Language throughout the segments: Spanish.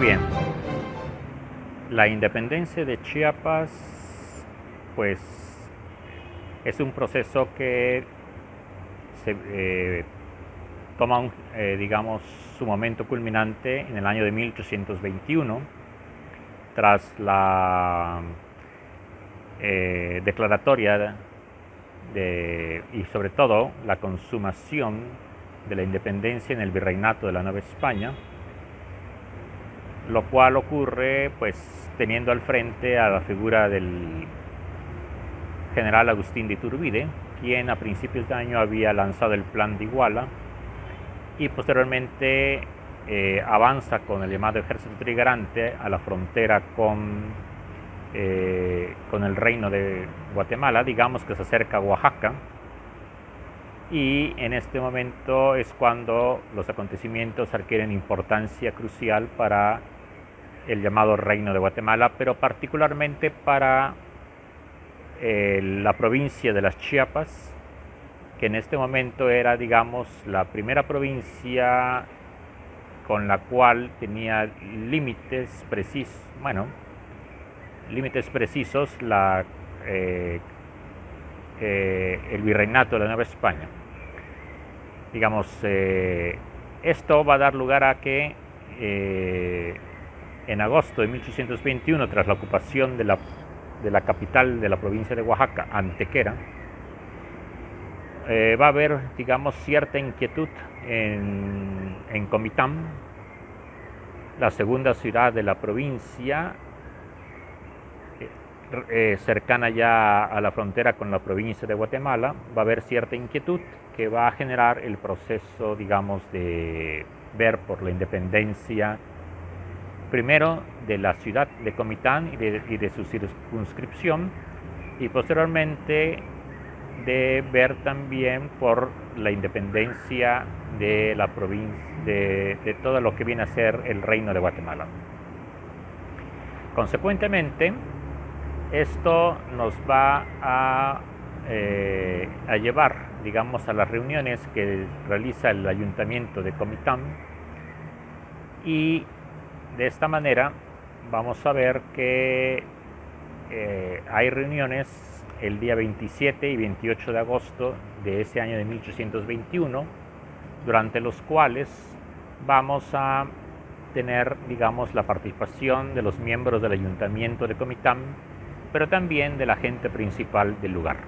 bien, la independencia de Chiapas, pues, es un proceso que toma, digamos, su momento culminante en el año de 1821, tras la declaratoria y sobre todo la consumación de la independencia en el virreinato de la Nueva España, lo cual ocurre pues teniendo al frente a la figura del general Agustín de Iturbide, quien a principios de año había lanzado el Plan de Iguala y posteriormente avanza con el llamado Ejército Trigarante a la frontera con el reino de Guatemala, digamos que se acerca a Oaxaca, y en este momento es cuando los acontecimientos adquieren importancia crucial para el llamado Reino de Guatemala, pero particularmente para la provincia de las Chiapas, que en este momento era, digamos, la primera provincia con la cual tenía límites precisos, el virreinato de la Nueva España. Digamos, esto va a dar lugar a que en agosto de 1821, tras la ocupación de la capital de la provincia de Oaxaca, Antequera, va a haber, digamos, cierta inquietud en Comitán, la segunda ciudad de la provincia, cercana ya a la frontera con la provincia de Guatemala. Va a haber cierta inquietud que va a generar el proceso, digamos, de ver por la independencia, primero de la ciudad de Comitán y de su circunscripción, y posteriormente de ver también por la independencia de la provincia, de todo lo que viene a ser el Reino de Guatemala. Consecuentemente, esto nos va a llevar, digamos, a las reuniones que realiza el Ayuntamiento de Comitán, y de esta manera vamos a ver que hay reuniones el día 27 y 28 de agosto de ese año de 1821, durante los cuales vamos a tener, digamos, la participación de los miembros del Ayuntamiento de Comitán, pero también de la gente principal del lugar.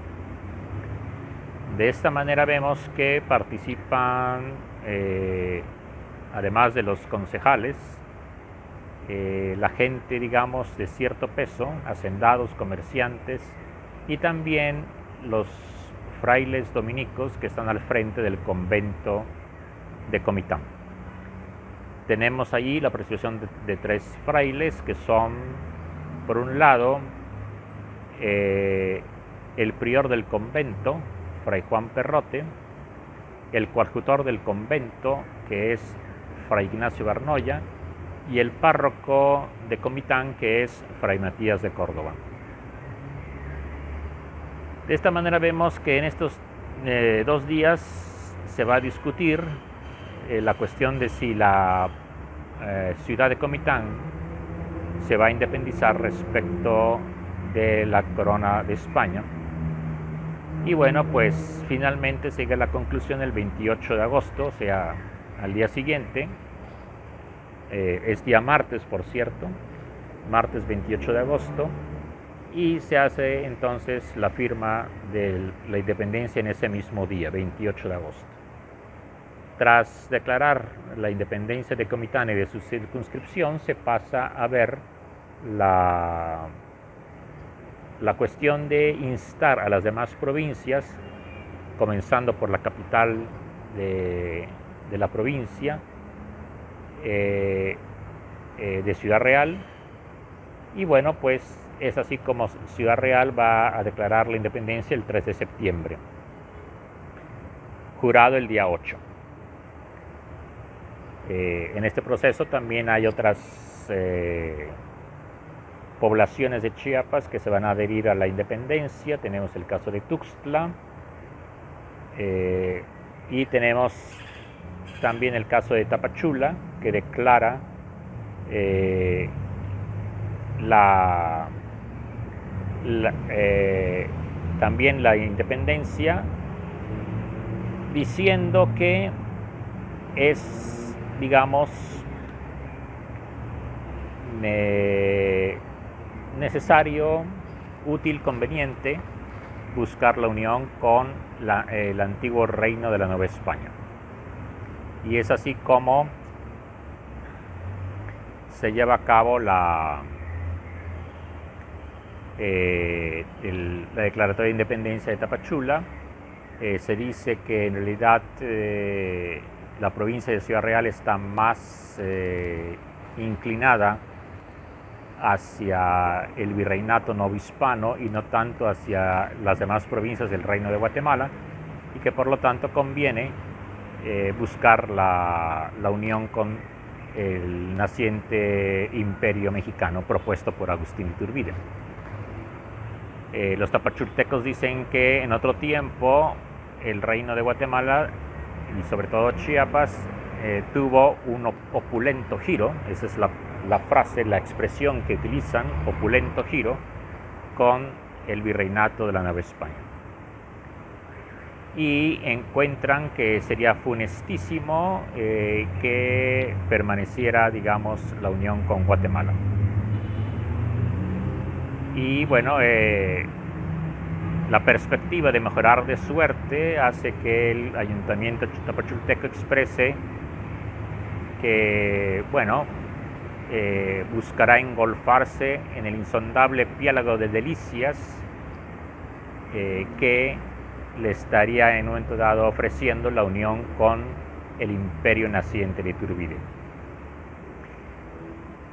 De esta manera vemos que participan, además de los concejales, la gente, digamos, de cierto peso, hacendados, comerciantes, y también los frailes dominicos que están al frente del convento de Comitán. Tenemos allí la participación de tres frailes que son, por un lado, el prior del convento, Fray Juan Perrote, el coadjutor del convento, que es Fray Ignacio Barnoya, y el párroco de Comitán, que es Fray Matías de Córdoba. De esta manera vemos que en estos 2 días se va a discutir la cuestión de si la ciudad de Comitán se va a independizar respecto de la corona de España. Y bueno, pues finalmente se llega a la conclusión el 28 de agosto, o sea, al día siguiente. Es día martes, por cierto, martes 28 de agosto, y se hace entonces la firma de la independencia en ese mismo día, 28 de agosto. Tras declarar la independencia de Comitán y de su circunscripción, se pasa a ver la cuestión de instar a las demás provincias, comenzando por la capital de la provincia, de Ciudad Real, y bueno, pues es así como Ciudad Real va a declarar la independencia el 3 de septiembre, jurado el día 8. En este proceso también hay otras poblaciones de Chiapas que se van a adherir a la independencia. Tenemos el caso de Tuxtla, y tenemos también el caso de Tapachula, que declara eh, la, también la independencia, diciendo que es, digamos, necesario, útil, conveniente buscar la unión con el antiguo reino de la Nueva España. Y es así como se lleva a cabo la declaratoria de independencia de Tapachula. Se dice que en realidad la provincia de Ciudad Real está más inclinada hacia el virreinato novohispano y no tanto hacia las demás provincias del Reino de Guatemala, y que por lo tanto conviene buscar la unión con el naciente imperio mexicano propuesto por Agustín Iturbide. Los tapachultecos dicen que en otro tiempo el Reino de Guatemala y sobre todo Chiapas tuvo un opulento giro. Esa es la frase, la expresión que utilizan, opulento giro, con el virreinato de la Nueva España. Y encuentran que sería funestísimo que permaneciera, digamos, la unión con Guatemala. Y bueno, la perspectiva de mejorar de suerte hace que el ayuntamiento tapachulteco exprese que, bueno, buscará engolfarse en el insondable piélago de delicias que le estaría en un momento dado ofreciendo la unión con el imperio naciente de Iturbide.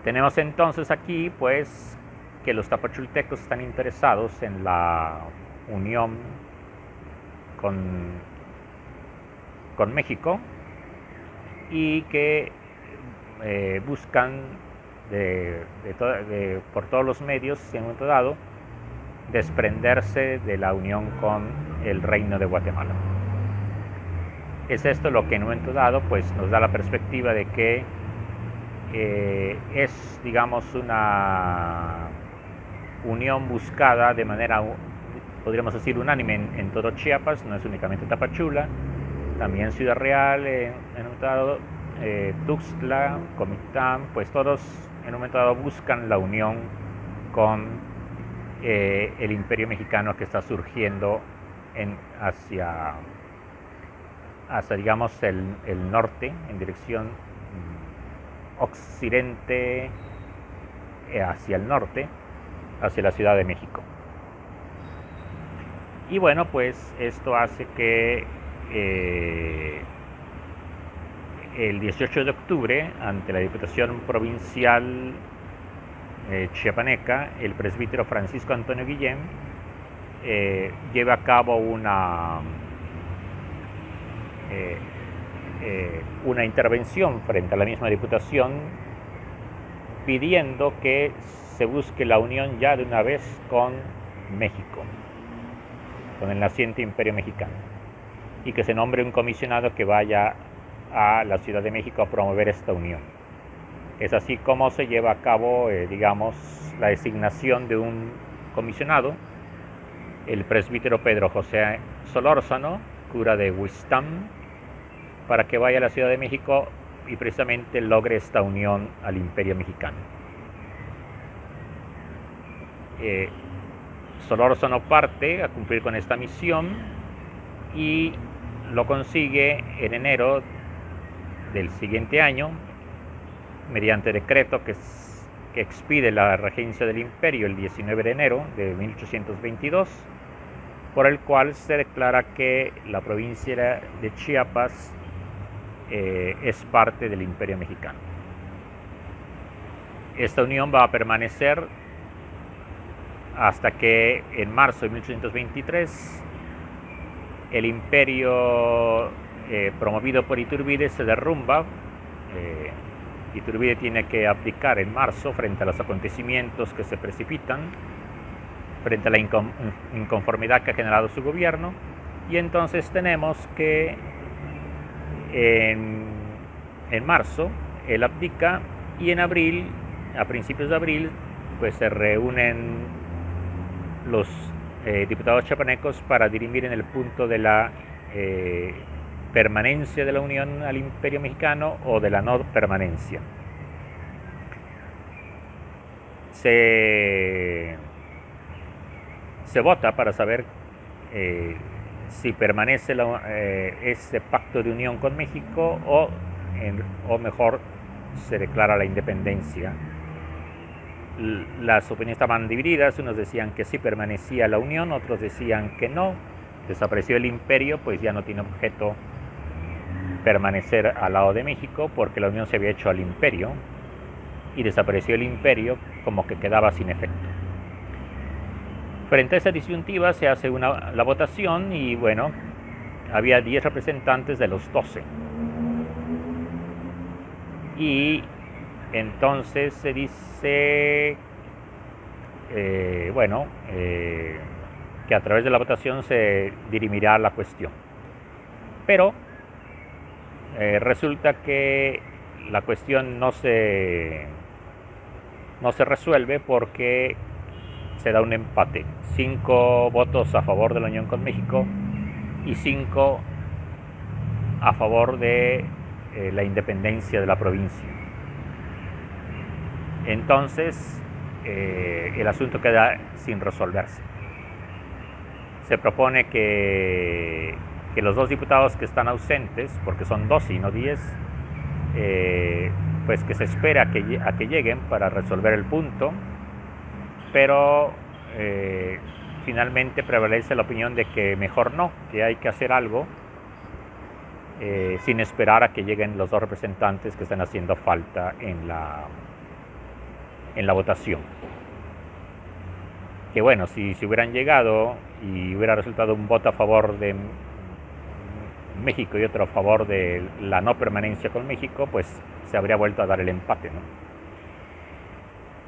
Tenemos entonces aquí, pues, que los tapachultecos están interesados en la unión con México, y que buscan por todos los medios, en un momento dado, desprenderse de la unión con el Reino de Guatemala. Es esto lo que en un momento dado pues, nos da la perspectiva de que es, digamos, una unión buscada de manera, podríamos decir, unánime en todo Chiapas. No es únicamente Tapachula, también Ciudad Real, en un momento dado, Tuxtla, Comitán, pues todos en un momento dado buscan la unión con el imperio mexicano que está surgiendo hacia digamos, el norte, en dirección occidente, hacia el norte, hacia la Ciudad de México. Y bueno, pues esto hace que el 18 de octubre, ante la Diputación Provincial chiapaneca, el presbítero Francisco Antonio Guillén lleva a cabo una intervención frente a la misma Diputación, pidiendo que se busque la unión ya de una vez con México, con el naciente imperio mexicano, y que se nombre un comisionado que vaya a la Ciudad de México a promover esta unión. Es así como se lleva a cabo, digamos, la designación de un comisionado, el presbítero Pedro José Solórzano, cura de Huistam, para que vaya a la Ciudad de México y precisamente logre esta unión al imperio mexicano. Solórzano parte a cumplir con esta misión y lo consigue en enero del siguiente año, mediante decreto que expide la regencia del imperio el 19 de enero de 1822, por el cual se declara que la provincia de Chiapas es parte del imperio mexicano. Esta unión va a permanecer hasta que en marzo de 1823 el imperio promovido por Iturbide se derrumba. Iturbide tiene que abdicar en marzo frente a los acontecimientos que se precipitan, frente a la inconformidad que ha generado su gobierno, y entonces tenemos que en marzo él abdica Y en abril, a principios de abril, pues se reúnen los diputados chiapanecos para dirimir en el punto de la permanencia de la Unión al Imperio Mexicano o de la no permanencia. Se vota para saber si permanece ese pacto de unión con México o mejor se declara la independencia. Las opiniones estaban divididas, unos decían que sí permanecía la unión, otros decían que no, desapareció el imperio, pues ya no tiene objeto permanecer al lado de México porque la unión se había hecho al imperio y desapareció el imperio, como que quedaba sin efecto. Frente a esa disyuntiva se hace la votación y bueno, había 10 representantes de los 12. Y entonces se dice, que a través de la votación se dirimirá la cuestión. Pero resulta que la cuestión no se resuelve porque se da un empate. 5 votos a favor de la unión con México y 5 a favor de la independencia de la provincia. Entonces, el asunto queda sin resolverse. Se propone que los 2 diputados que están ausentes, porque son 12 y no 10, pues que se espera a que lleguen para resolver el punto, pero finalmente prevalece la opinión de que mejor no, que hay que hacer algo sin esperar a que lleguen los 2 representantes que están haciendo falta en la votación. Que bueno, si hubieran llegado y hubiera resultado un voto a favor de México y otro a favor de la no permanencia con México, pues se habría vuelto a dar el empate, ¿no?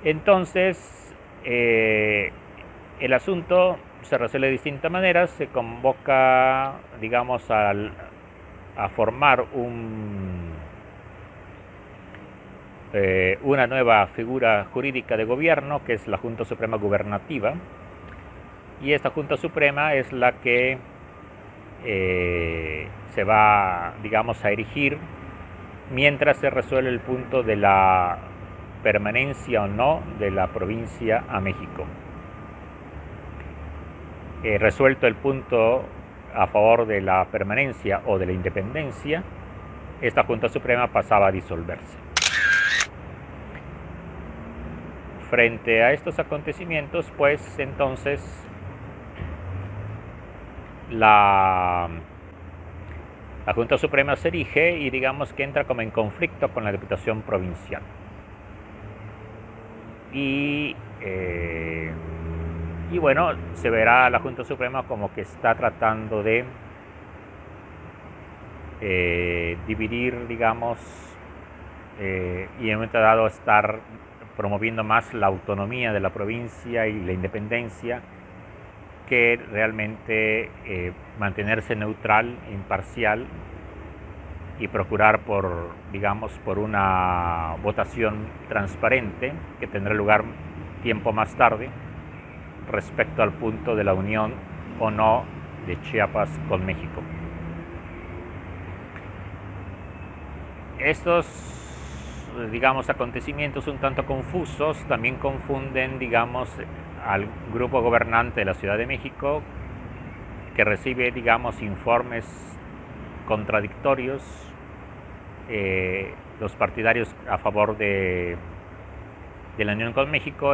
Entonces, el asunto se resuelve de distintas maneras. Se convoca, digamos, a formar una nueva figura jurídica de gobierno, que es la Junta Suprema Gubernativa, y esta Junta Suprema es la que se va, digamos, a erigir mientras se resuelve el punto de la permanencia o no de la provincia a México. Resuelto el punto a favor de la permanencia o de la independencia, esta Junta Suprema pasaba a disolverse. Frente a estos acontecimientos, pues entonces la Junta Suprema se erige y digamos que entra como en conflicto con la Diputación Provincial. Y bueno, se verá a la Junta Suprema como que está tratando de dividir, digamos, y en un momento dado estar promoviendo más la autonomía de la provincia y la independencia que realmente mantenerse neutral, imparcial y procurar por una votación transparente que tendrá lugar tiempo más tarde respecto al punto de la unión o no de Chiapas con México. Estos, digamos, acontecimientos un tanto confusos también confunden, digamos, al grupo gobernante de la Ciudad de México, que recibe, digamos, informes contradictorios. Los partidarios a favor de la unión con México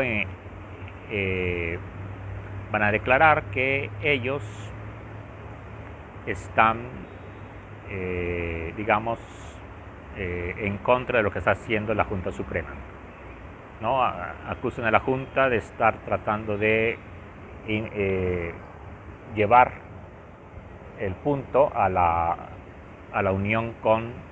van a declarar que ellos están, digamos, en contra de lo que está haciendo la Junta Suprema, ¿no? Acusan a la Junta de estar tratando de llevar el punto a la unión con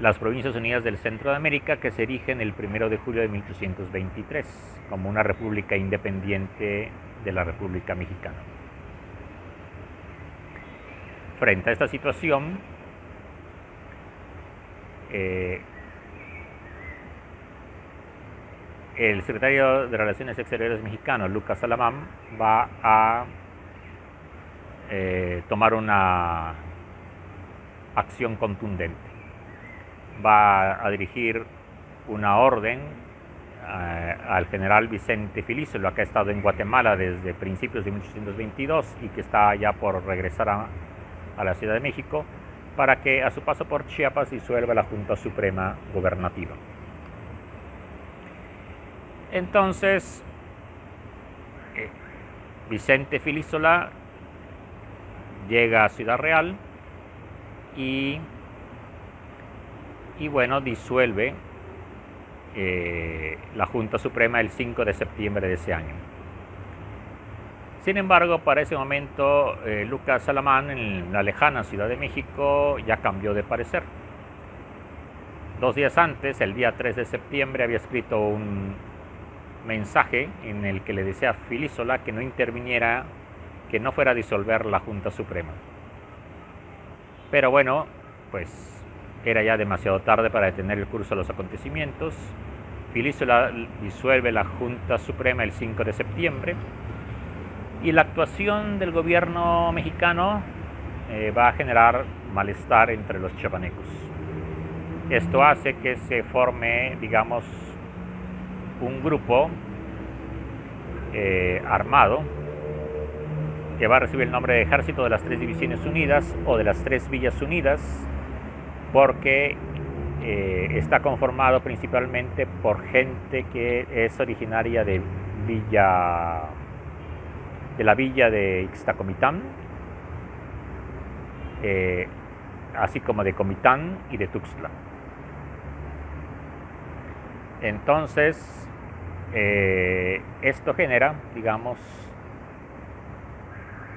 las Provincias Unidas del Centro de América, que se erigen el 1 de julio de 1823 como una república independiente de la República Mexicana. Frente a esta situación, el secretario de Relaciones Exteriores mexicano, Lucas Salamán, va a tomar una acción contundente. Va a dirigir una orden al general Vicente Filísola, que ha estado en Guatemala desde principios de 1822 y que está ya por regresar a la Ciudad de México, para que a su paso por Chiapas disuelva la Junta Suprema Gubernativa. Entonces, Vicente Filísola llega a Ciudad Real y bueno, disuelve la Junta Suprema el 5 de septiembre de ese año. Sin embargo, para ese momento, Lucas Salamán, en la lejana Ciudad de México, ya cambió de parecer. 2 días antes, el día 3 de septiembre, había escrito un mensaje en el que le decía a Filísola que no interviniera, que no fuera a disolver la Junta Suprema. Pero bueno, pues era ya demasiado tarde para detener el curso de los acontecimientos. Filísola disuelve la Junta Suprema el 5 de septiembre y la actuación del gobierno mexicano va a generar malestar entre los chiapanecos. Esto hace que se forme, digamos, un grupo armado que va a recibir el nombre de Ejército de las Tres Divisiones Unidas o de las Tres Villas Unidas, porque está conformado principalmente por gente que es originaria de la villa de Ixtacomitán, así como de Comitán y de Tuxtla. Entonces, esto genera, digamos,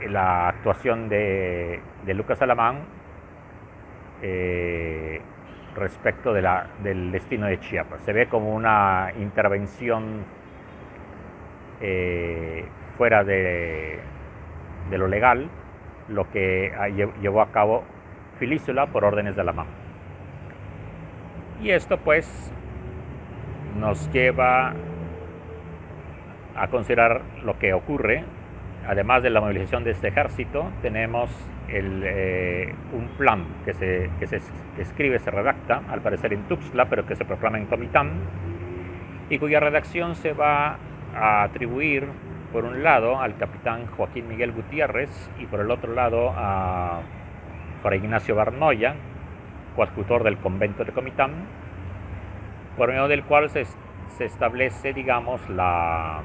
la actuación de Lucas Salamán respecto del destino de Chiapas. Se ve como una intervención fuera de lo legal, lo que llevó a cabo Filísola por órdenes de Salamán. Y esto pues nos lleva a considerar lo que ocurre. Además de la movilización de este ejército, tenemos un plan que se escribe, se redacta, al parecer en Tuxtla, pero que se proclama en Comitán, y cuya redacción se va a atribuir, por un lado, al capitán Joaquín Miguel Gutiérrez, y por el otro lado a Fray Ignacio Barnoya, coadjutor del convento de Comitán, por medio del cual se establece, digamos, la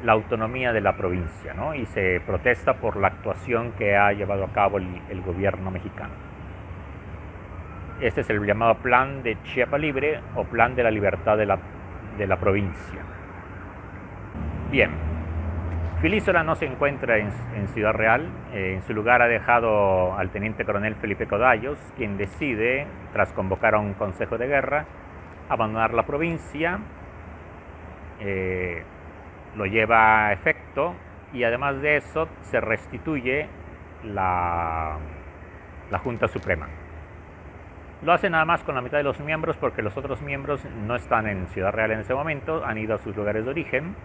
autonomía de la provincia, ¿no? Y se protesta por la actuación que ha llevado a cabo el gobierno mexicano. Este es el llamado Plan de Chiapas Libre o Plan de la Libertad de la provincia. Bien, Filísola no se encuentra en Ciudad Real. En su lugar ha dejado al teniente coronel Felipe Codallos, quien decide, tras convocar a un consejo de guerra, abandonar la provincia. Lo lleva a efecto y además de eso se restituye la Junta Suprema. Lo hace nada más con la mitad de los miembros, porque los otros miembros no están en Ciudad Real en ese momento, han ido a sus lugares de origen,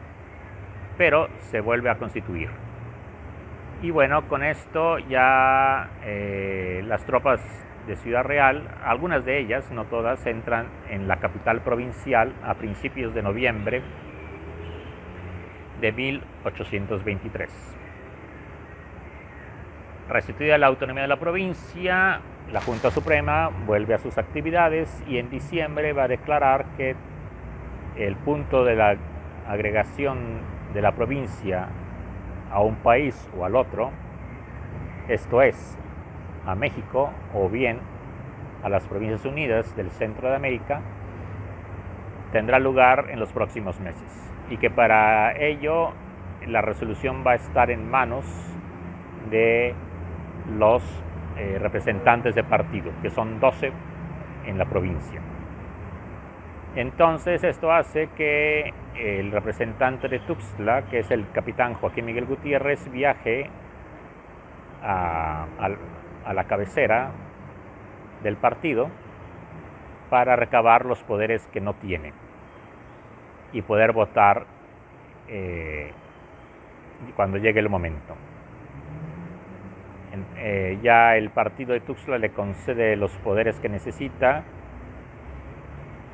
pero se vuelve a constituir. Y bueno, con esto ya las tropas de Ciudad Real, algunas de ellas, no todas, entran en la capital provincial a principios de noviembre de 1823. Restituida la autonomía de la provincia, la Junta Suprema vuelve a sus actividades y en diciembre va a declarar que el punto de la agregación de la provincia a un país o al otro, esto es, a México o bien a las Provincias Unidas del Centro de América, tendrá lugar en los próximos meses, y que para ello la resolución va a estar en manos de los representantes de partido, que son 12 en la provincia. Entonces esto hace que el representante de Tuxtla, que es el capitán Joaquín Miguel Gutiérrez, viaje a la cabecera del partido para recabar los poderes que no tiene y poder votar cuando llegue el momento. Ya el partido de Tuxtla le concede los poderes que necesita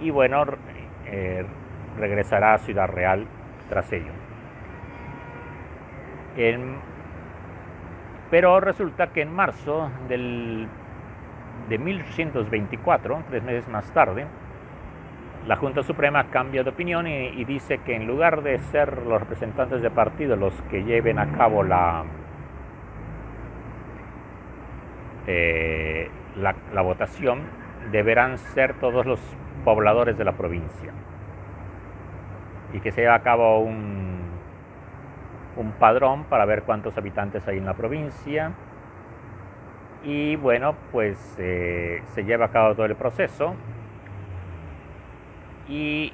y bueno, regresará a Ciudad Real tras ello. Pero resulta que en marzo de 1824, 3 meses más tarde, la Junta Suprema cambia de opinión y dice que en lugar de ser los representantes de partido los que lleven a cabo la votación, deberán ser todos los pobladores de la provincia y que se lleve a cabo un padrón para ver cuántos habitantes hay en la provincia. Y bueno, pues se lleva a cabo todo el proceso y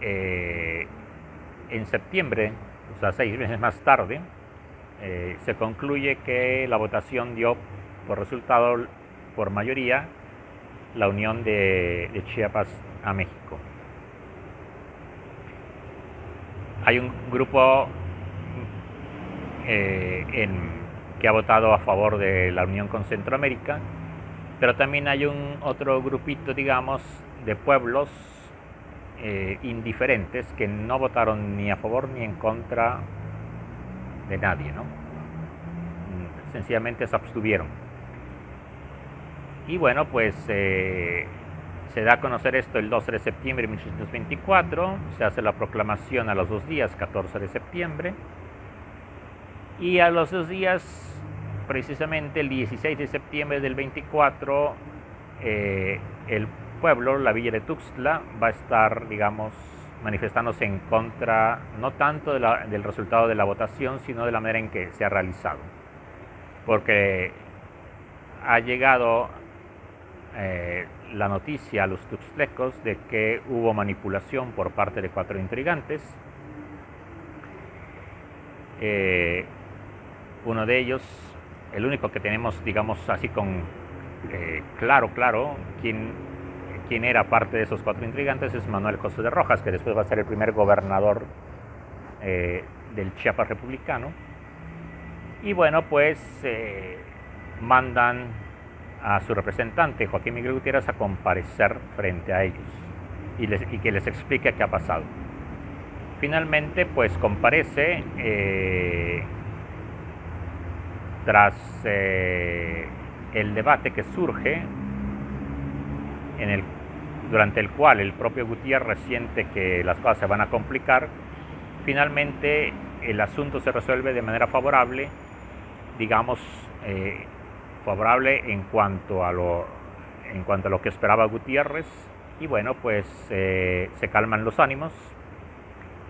en septiembre, o sea 6 meses más tarde, se concluye que la votación dio por resultado, por mayoría, la unión de Chiapas a México. Hay un grupo que ha votado a favor de la unión con Centroamérica, pero también hay otro grupito, digamos, de pueblos indiferentes que no votaron ni a favor ni en contra de nadie, ¿no? Sencillamente se abstuvieron. Y bueno, pues se da a conocer esto el 12 de septiembre de 1824, se hace la proclamación a los 2 días, 14 de septiembre, y a los 2 días, precisamente el 16 de septiembre del 24, el pueblo, la villa de Tuxtla, va a estar, digamos, manifestándose en contra, no tanto del resultado de la votación, sino de la manera en que se ha realizado. Porque ha llegado la noticia a los tuxtlecos de que hubo manipulación por parte de 4 intrigantes. Uno de ellos, el único que tenemos, digamos, así con claro quién era parte de esos 4 intrigantes, es Manuel José de Rojas, que después va a ser el primer gobernador del Chiapas republicano. Y bueno, pues mandan a su representante, Joaquín Miguel Gutiérrez, a comparecer frente a ellos y que les explique qué ha pasado. Finalmente, pues comparece tras el debate que surge, durante el cual el propio Gutiérrez siente que las cosas se van a complicar. Finalmente el asunto se resuelve de manera favorable, digamos, favorable en cuanto a lo que esperaba Gutiérrez, y bueno, pues se calman los ánimos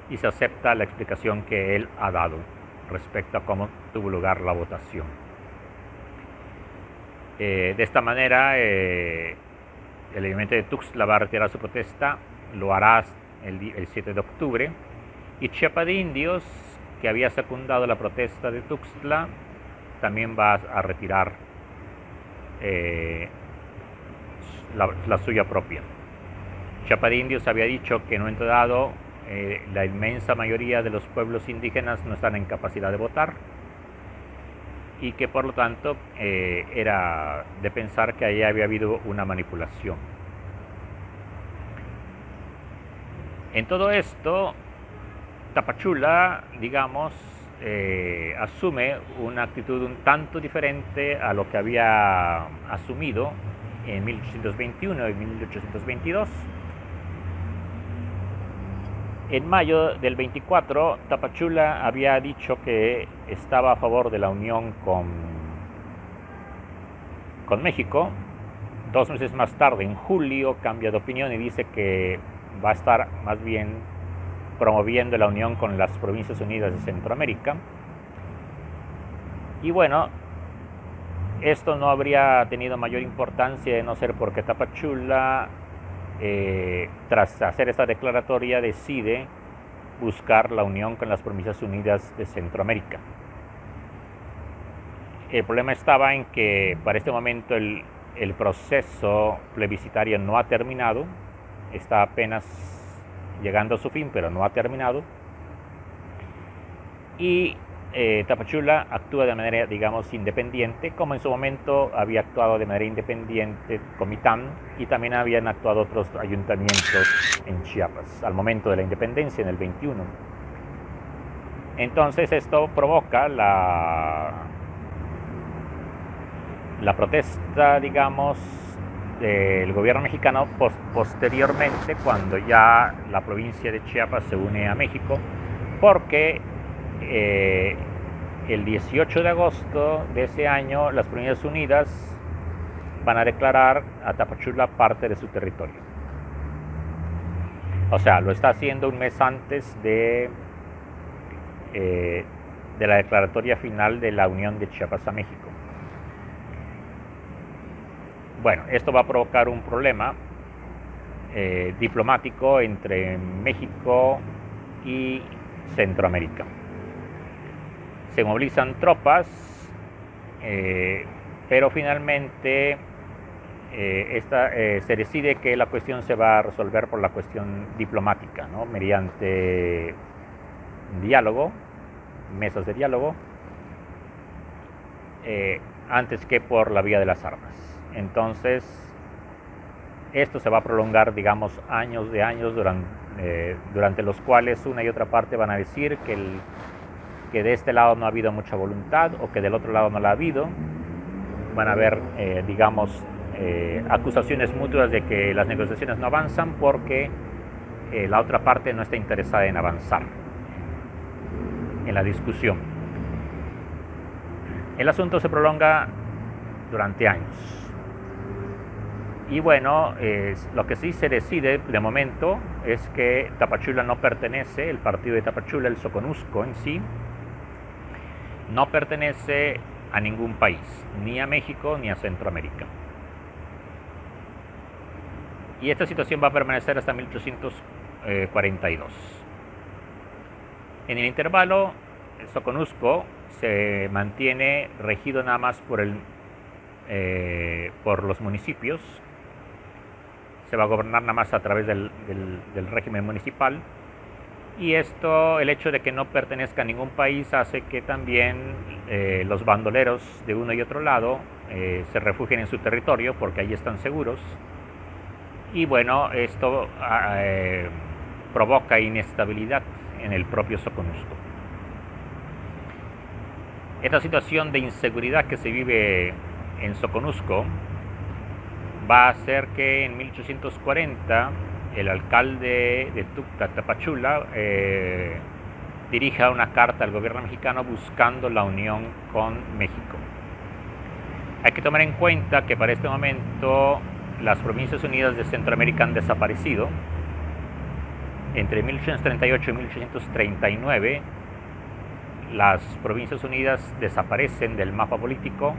y se acepta la explicación que él ha dado respecto a cómo tuvo lugar la votación. De esta manera, el Ayuntamiento de Tuxtla va a retirar su protesta, lo hará el 7 de octubre, y Chiapa de Indios, que había secundado la protesta de Tuxtla, también va a retirar la suya propia. Chiapa de Indios había dicho que en un momento dado la inmensa mayoría de los pueblos indígenas no están en capacidad de votar y que por lo tanto era de pensar que ahí había habido una manipulación. En todo esto, Tapachula, digamos, asume una actitud un tanto diferente a lo que había asumido en 1821 y 1822. En mayo del 24, Tapachula había dicho que estaba a favor de la unión con México. 2 meses más tarde, en julio, cambia de opinión y dice que va a estar más bien promoviendo la unión con las Provincias Unidas de Centroamérica. Y bueno, esto no habría tenido mayor importancia de no ser porque Tapachula, tras hacer esta declaratoria, decide buscar la unión con las Provincias Unidas de Centroamérica. El problema estaba en que para este momento el proceso plebiscitario no ha terminado, está apenas llegando a su fin, pero no ha terminado. Y Tapachula actúa de manera, digamos, independiente, como en su momento había actuado de manera independiente Comitán, y también habían actuado otros ayuntamientos en Chiapas al momento de la independencia, en el 21. Entonces esto provoca la protesta, digamos, del gobierno mexicano posteriormente, cuando ya la provincia de Chiapas se une a México, porque el 18 de agosto de ese año las Provincias Unidas van a declarar a Tapachula parte de su territorio. O sea, lo está haciendo un mes antes de la declaratoria final de la unión de Chiapas a México. Bueno, esto va a provocar un problema diplomático entre México y Centroamérica. Se movilizan tropas, pero finalmente se decide que la cuestión se va a resolver por la cuestión diplomática, ¿no? Mediante diálogo, mesas de diálogo, antes que por la vía de las armas. Entonces, esto se va a prolongar, digamos, años de años, durante los cuales una y otra parte van a decir que de este lado no ha habido mucha voluntad, o que del otro lado no la ha habido. Van a haber, digamos, acusaciones mutuas de que las negociaciones no avanzan porque la otra parte no está interesada en avanzar en la discusión. El asunto se prolonga durante años. Y bueno, lo que sí se decide de momento es que Tapachula no pertenece, el partido de Tapachula, el Soconusco en sí, no pertenece a ningún país, ni a México ni a Centroamérica. Y esta situación va a permanecer hasta 1842. En el intervalo, el Soconusco se mantiene regido nada más por los municipios. Se va a gobernar nada más a través del régimen municipal. Y esto, el hecho de que no pertenezca a ningún país, hace que también los bandoleros de uno y otro lado se refugien en su territorio porque allí están seguros. Y bueno, esto provoca inestabilidad en el propio Soconusco. Esta situación de inseguridad que se vive en Soconusco va a hacer que en 1840 el alcalde de Tuxtla Tapachula dirija una carta al gobierno mexicano buscando la unión con México. Hay que tomar en cuenta que para este momento las Provincias Unidas de Centroamérica han desaparecido. Entre 1838 y 1839 las Provincias Unidas desaparecen del mapa político,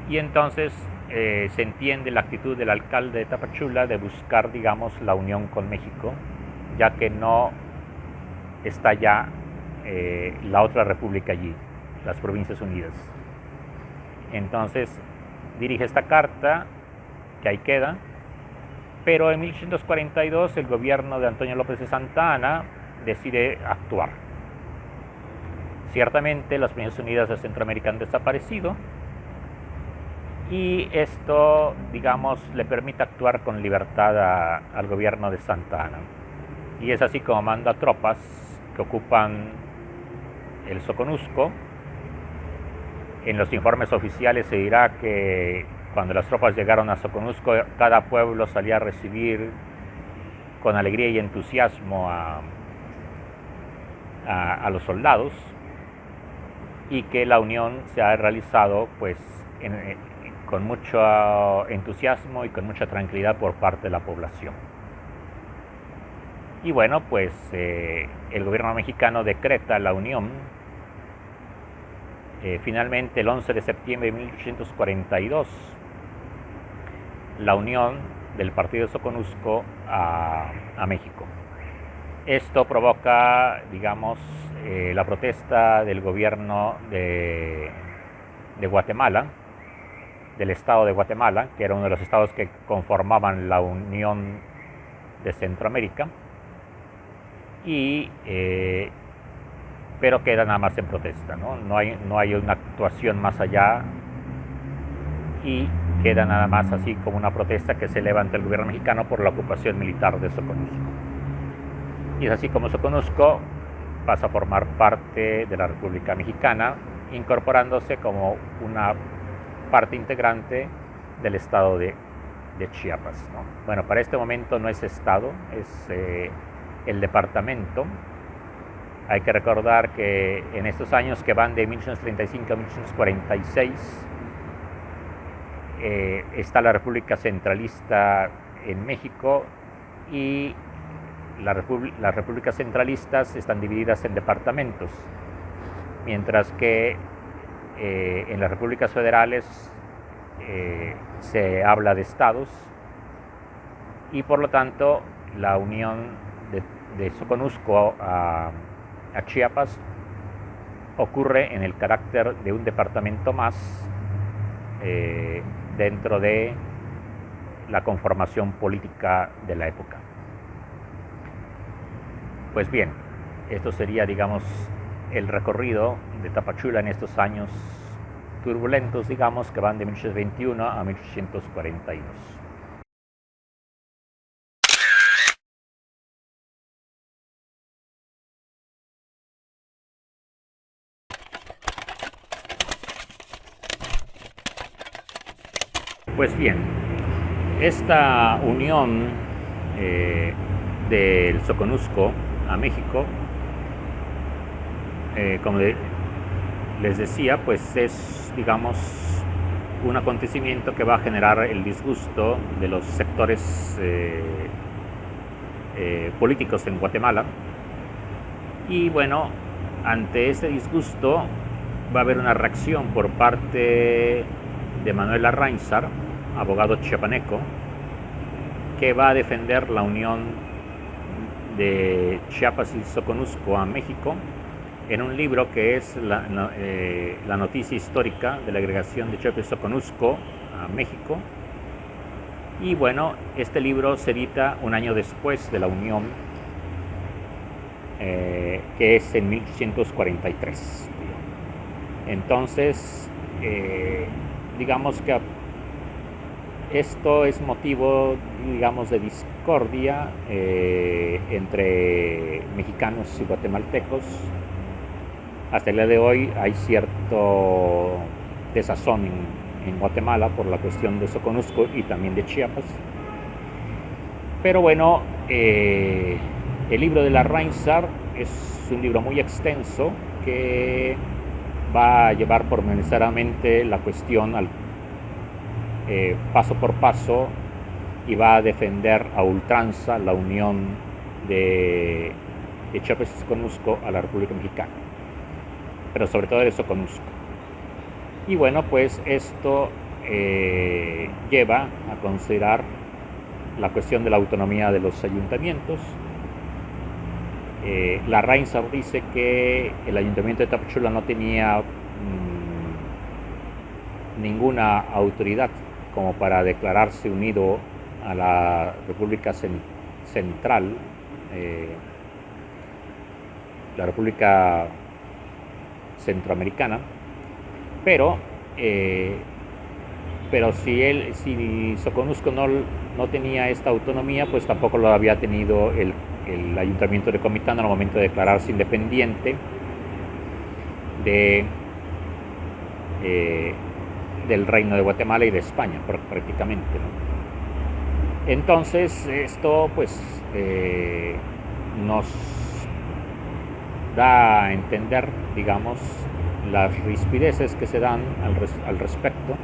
y entonces se entiende la actitud del alcalde de Tapachula de buscar, digamos, la unión con México, ya que no está ya la otra república allí, las Provincias Unidas. Entonces dirige esta carta, que ahí queda, pero en 1842 el gobierno de Antonio López de Santa Anna decide actuar. Ciertamente las Provincias Unidas de Centroamérica han desaparecido, y esto, digamos, le permite actuar con libertad al gobierno de Santa Anna. Y es así como manda tropas que ocupan el Soconusco. En los informes oficiales se dirá que cuando las tropas llegaron a Soconusco, cada pueblo salía a recibir con alegría y entusiasmo a los soldados, y que la unión se ha realizado pues con mucho entusiasmo y con mucha tranquilidad por parte de la población. Y bueno, pues el gobierno mexicano decreta la unión finalmente el 11 de septiembre de 1842, la unión del partido Soconusco a México. Esto provoca, digamos, la protesta del gobierno de Guatemala, del estado de Guatemala, que era uno de los estados que conformaban la Unión de Centroamérica, pero queda nada más en protesta, ¿no? No hay una actuación más allá y queda nada más así como una protesta que se eleva ante el gobierno mexicano por la ocupación militar de Soconusco. Y es así como Soconusco pasa a formar parte de la República Mexicana, incorporándose como una parte integrante del estado de Chiapas, ¿no? Bueno, para este momento no es estado, es el departamento. Hay que recordar que en estos años que van de 1835 a 1846 está la República Centralista en México y las repúblicas centralistas están divididas en departamentos, mientras que en las repúblicas federales se habla de estados y por lo tanto la unión de Soconusco a Chiapas ocurre en el carácter de un departamento más dentro de la conformación política de la época. Pues bien, esto sería, digamos, el recorrido de Tapachula en estos años turbulentos, digamos, que van de 1821 a 1842. Pues bien, esta unión del Soconusco a México, como les decía, pues es, digamos, un acontecimiento que va a generar el disgusto de los sectores políticos en Guatemala. Y bueno, ante este disgusto va a haber una reacción por parte de Manuel Arrainsar, abogado chiapaneco, que va a defender la unión de Chiapas y Soconusco a México en un libro que es la noticia histórica de la agregación de Chiapas y Soconusco a México. Y bueno, este libro se edita un año después de la unión, que es en 1843. Entonces, digamos que esto es motivo, digamos, de discordia entre mexicanos y guatemaltecos. Hasta el día de hoy hay cierto desazón en Guatemala por la cuestión de Soconusco y también de Chiapas. Pero bueno, el libro de la Arrainsar es un libro muy extenso que va a llevar pormenorizadamente la cuestión paso por paso y va a defender a ultranza la unión de Chiapas y Soconusco a la República Mexicana, pero sobre todo de Soconusco. Y bueno, pues esto lleva a considerar la cuestión de la autonomía de los ayuntamientos. La Arrainsar dice que el ayuntamiento de Tapachula no tenía ninguna autoridad como para declararse unido a la República Central, la República Centroamericana, pero si Soconusco no tenía esta autonomía, pues tampoco lo había tenido el ayuntamiento de Comitán al momento de declararse independiente del Reino de Guatemala y de España, prácticamente, ¿no? Entonces esto pues nos da a entender, digamos, las rispideces que se dan al respecto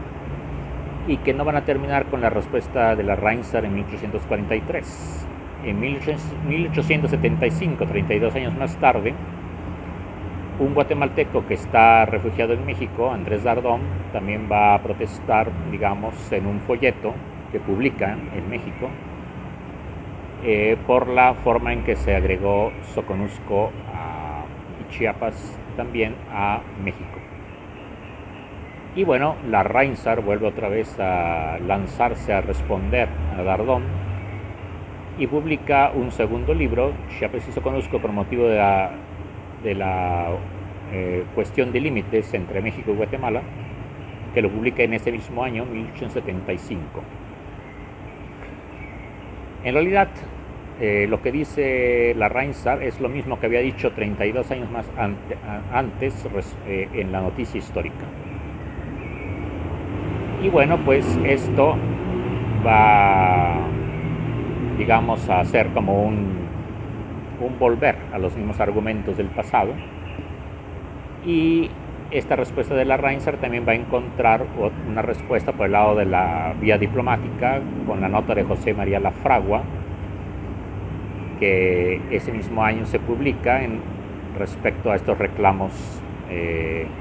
y que no van a terminar con la respuesta de la Arrainsar en 1843. En 1875, 32 años más tarde, un guatemalteco que está refugiado en México, Andrés Dardón, también va a protestar, digamos, en un folleto que publica en México por la forma en que se agregó Soconusco y Chiapas también a México. Y bueno, la Reinsar vuelve otra vez a lanzarse a responder a Dardón y publica un segundo libro, Ya preciso conozco, por motivo de la cuestión de límites entre México y Guatemala, que lo publica en ese mismo año, 1875. En realidad, lo que dice la Reinsar es lo mismo que había dicho 32 años más antes en la noticia histórica. Y bueno, pues esto va, digamos, a ser como un volver a los mismos argumentos del pasado. Y esta respuesta de la Reinsar también va a encontrar una respuesta por el lado de la vía diplomática, con la nota de José María Lafragua, que ese mismo año se publica respecto a estos reclamos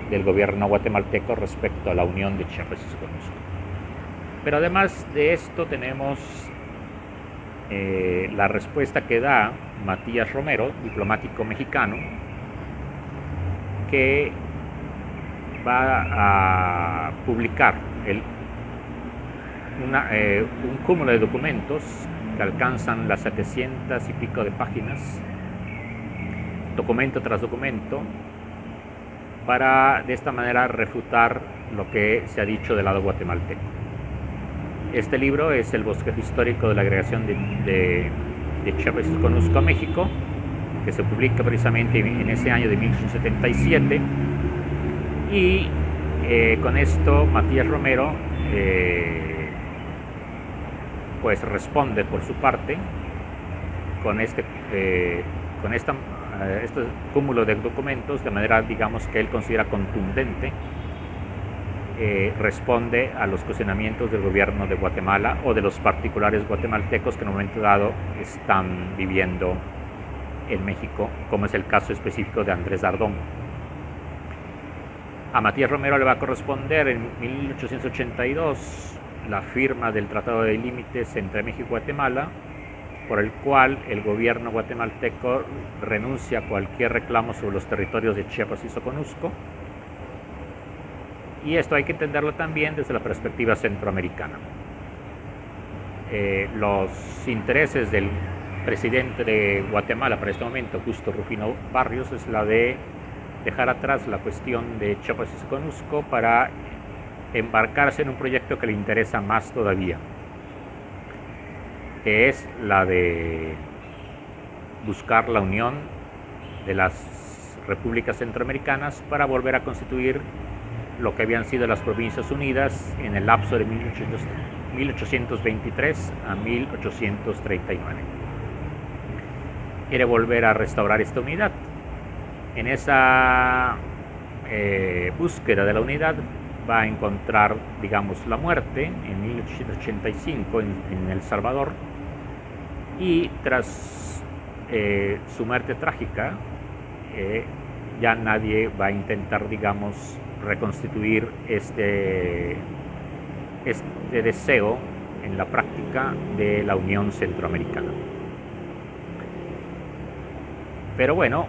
del gobierno guatemalteco respecto a la unión de Chiapas y Soconusco. Pero además de esto tenemos la respuesta que da Matías Romero, diplomático mexicano, que va a publicar un cúmulo de documentos que alcanzan las 700 y pico de páginas, documento tras documento, para de esta manera refutar lo que se ha dicho del lado guatemalteco. Este libro es el bosquejo histórico de la agregación de Chiapas y Soconusco a México, que se publica precisamente en ese año de 1877, y con esto Matías Romero pues responde por su parte con este cúmulo de documentos de manera, digamos, que él considera contundente. Responde a los cuestionamientos del gobierno de Guatemala o de los particulares guatemaltecos que en un momento dado están viviendo en México, como es el caso específico de Andrés Dardón. A Matías Romero le va a corresponder en 1882 la firma del Tratado de Límites entre México y Guatemala, por el cual el gobierno guatemalteco renuncia a cualquier reclamo sobre los territorios de Chiapas y Soconusco. Y esto hay que entenderlo también desde la perspectiva centroamericana. Los intereses del presidente de Guatemala para este momento, Justo Rufino Barrios, es la de dejar atrás la cuestión de Chiapas y Soconusco para embarcarse en un proyecto que le interesa más todavía, que es la de buscar la unión de las repúblicas centroamericanas para volver a constituir lo que habían sido las Provincias Unidas en el lapso de 1823 a 1839. Quiere volver a restaurar esta unidad. En esa búsqueda de la unidad va a encontrar, digamos, la muerte en 1885 en El Salvador, y tras su muerte trágica ya nadie va a intentar, digamos, reconstituir este deseo en la práctica de la Unión Centroamericana. Pero bueno,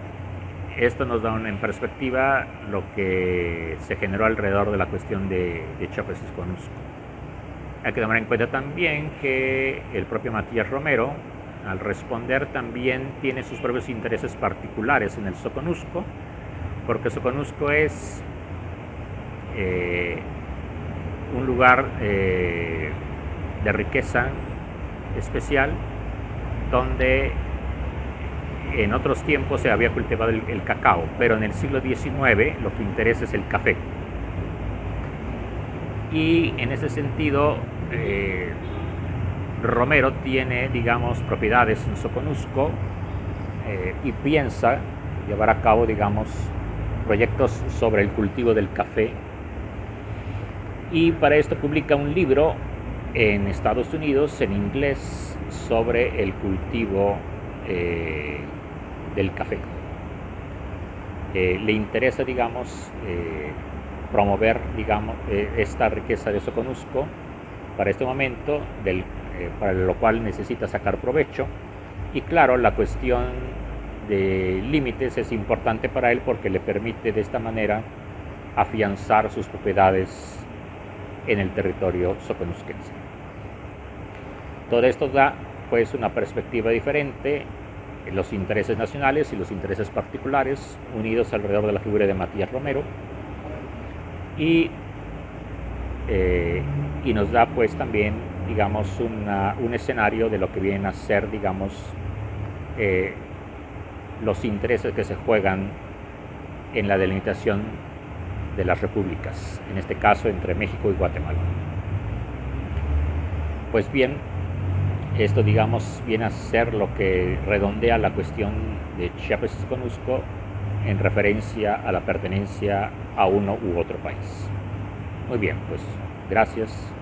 esto nos da en perspectiva lo que se generó alrededor de la cuestión de Chiapas y Soconusco. Hay que tomar en cuenta también que el propio Matías Romero, al responder, también tiene sus propios intereses particulares en el Soconusco, porque Soconusco es un lugar de riqueza especial, donde en otros tiempos se había cultivado el cacao, pero en el siglo XIX lo que interesa es el café. Y en ese sentido, Romero tiene, digamos, propiedades en Soconusco y piensa llevar a cabo, digamos, proyectos sobre el cultivo del café. Y para esto publica un libro en Estados Unidos, en inglés, sobre el cultivo del café. Le interesa, digamos, promover, digamos, esta riqueza de Soconusco para este momento, para lo cual necesita sacar provecho. Y claro, la cuestión de límites es importante para él, porque le permite de esta manera afianzar sus propiedades en el territorio soconusquense. Todo esto da pues una perspectiva diferente, los intereses nacionales y los intereses particulares unidos alrededor de la figura de Matías Romero, y nos da pues también, digamos, un escenario de lo que vienen a ser, digamos, los intereses que se juegan en la delimitación de las repúblicas, en este caso entre México y Guatemala. Pues bien, esto, digamos, viene a ser lo que redondea la cuestión de Chiapas y Soconusco en referencia a la pertenencia a uno u otro país. Muy bien, pues gracias.